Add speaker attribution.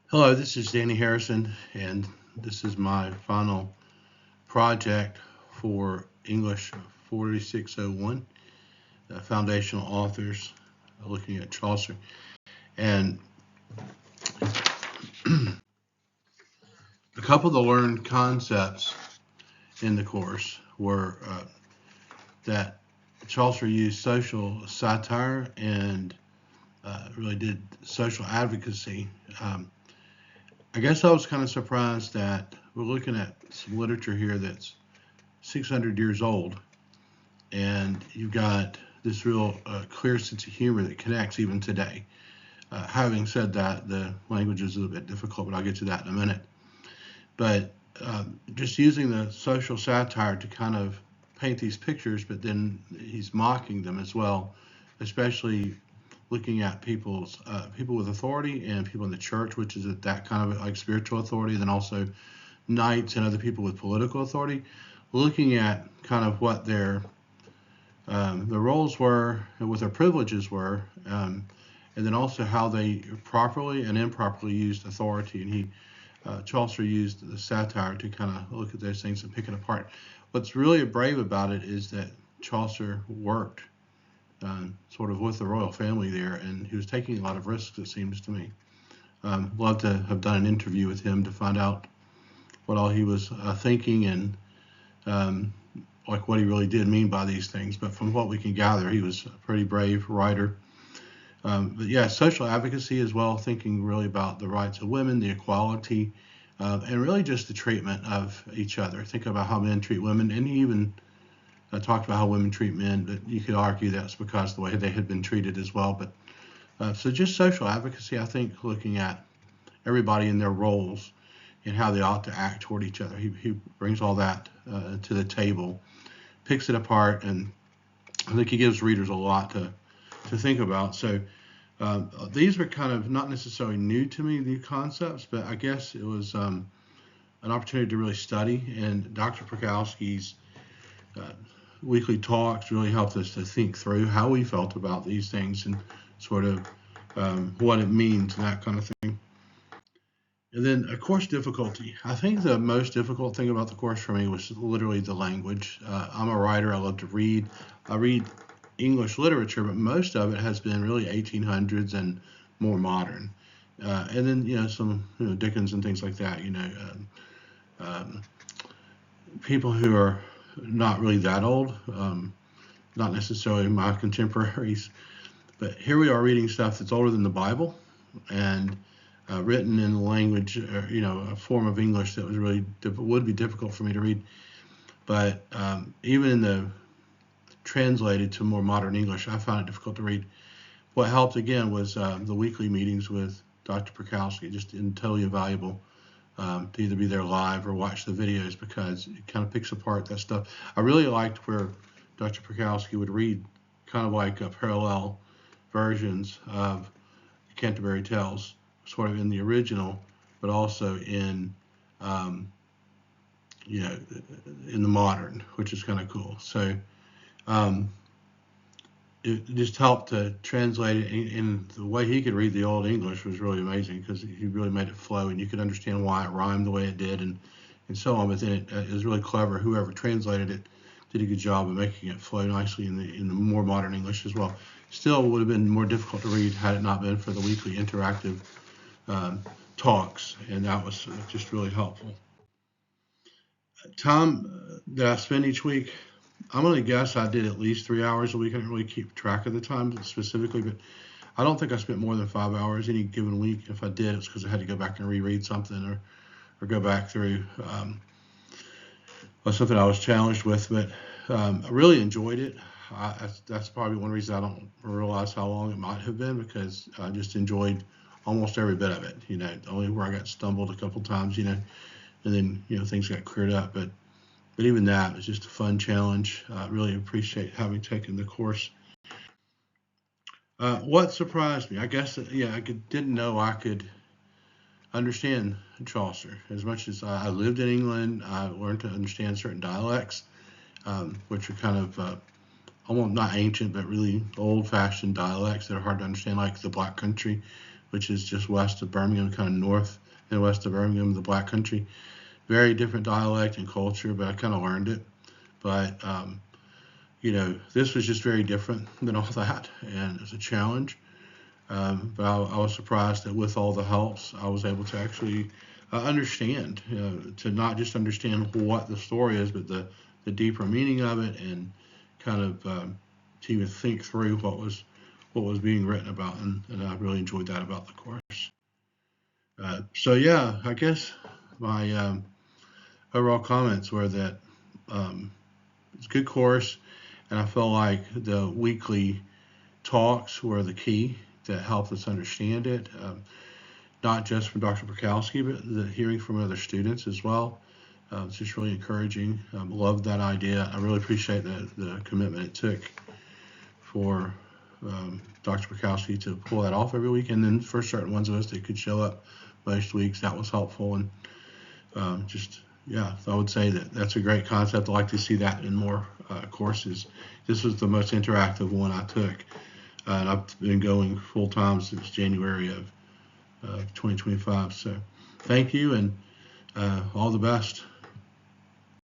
Speaker 1: Hello, this is Danny Harrison, and this is my final project for English 4601, foundational authors, looking at Chaucer. And a couple of the learned concepts in the course were that Chaucer used social satire and really did social advocacy. I guess I was kind of surprised that we're looking at some literature here that's 600 years old, and you've got this real clear sense of humor that connects even today. Having said that, the language is a little bit difficult, but I'll get to that in a minute. But just using the social satire to kind of paint these pictures, but then he's mocking them as well, especially looking at people with authority and people in the church, which is that kind of like spiritual authority, and then also knights and other people with political authority, looking at kind of what their roles were and what their privileges were, and then also how they properly and improperly used authority. And Chaucer used the satire to kind of look at those things and pick it apart. What's really brave about it is that Chaucer worked sort of with the royal family there, and he was taking a lot of risks, it seems to me. Love to have done an interview with him to find out what all he was thinking and um, like what he really did mean by these things. But from what we can gather, he was a pretty brave writer. But yeah, social advocacy as well, thinking really about the rights of women, the equality, and really just the treatment of each other. Think about how men treat women, and he even talked about how women treat men, but you could argue that's because of the way they had been treated as well. But so just social advocacy, I think, looking at everybody in their roles and how they ought to act toward each other. He brings all that to the table, picks it apart, and I think he gives readers a lot to think about. So these were kind of not necessarily new to me, new concepts, but I guess it was an opportunity to really study. And Dr. Prokowski's uh, weekly talks really helped us to think through how we felt about these things and sort of what it means and that kind of thing. And then a course difficulty. I think the most difficult thing about the course for me was literally the language. I'm a writer. I love to read. I read English literature, but most of it has been really 1800s and more modern. And then some Dickens and things like that. Um, People who are not really that old, not necessarily my contemporaries, but here we are reading stuff that's older than the Bible and written in a language, a form of English that was really would be difficult for me to read. But even in the translated to more modern English, I found it difficult to read. What helped again was the weekly meetings with Dr. Prokowski, just totally invaluable to either be there live or watch the videos because it kind of picks apart that stuff. I really liked where Dr. Prokowski would read kind of like parallel versions of Canterbury Tales, sort of in the original, but also um, you know, in the modern, which is kind of cool. So um, it just helped to translate it, and the way he could read the Old English was really amazing because he really made it flow, and you could understand why it rhymed the way it did, and so on. But then it was really clever. Whoever translated it did a good job of making it flow nicely in the more modern English as well. Still would have been more difficult to read had it not been for the weekly interactive um, talks, and that was just really helpful. Time that I spend each week, I'm going to guess I did at least 3 hours a week. I didn't really keep track of the time specifically, but I don't think I spent more than 5 hours any given week. If I did, it's because I had to go back and reread something or go back through something I was challenged with. But I really enjoyed it. That's probably one reason I don't realize how long it might have been because I just enjoyed almost every bit of it. Only where I got stumbled a couple times, and then things got cleared up. But even that was just a fun challenge. I really appreciate having taken the course. What surprised me, I guess, yeah, didn't know I could understand Chaucer. As much as I lived in England, I learned to understand certain dialects, which are kind of almost not ancient, but really old-fashioned dialects that are hard to understand, like the Black Country, which is just west of Birmingham, kind of north and west of Birmingham, the Black Country. Very different dialect and culture, but I kind of learned it. But this was just very different than all that, and it was a challenge. But I was surprised that with all the helps, I was able to actually understand, to not just understand what the story is, but the deeper meaning of it, and kind of to even think through what was being written about, and I really enjoyed that about the course. So yeah, I guess my overall comments were that it's a good course, and I felt like the weekly talks were the key that helped us understand it, not just from Dr. Bukowski, but the hearing from other students as well. It's just really encouraging. Loved that idea. I really appreciate the commitment it took for Dr. Bukowski to pull that off every week, and then for certain ones of us that could show up most weeks, that was helpful. And I would say that's a great concept. I'd like to see that in more courses. This was the most interactive one I took, and I've been going full time since January of 2025. So thank you, and all the best.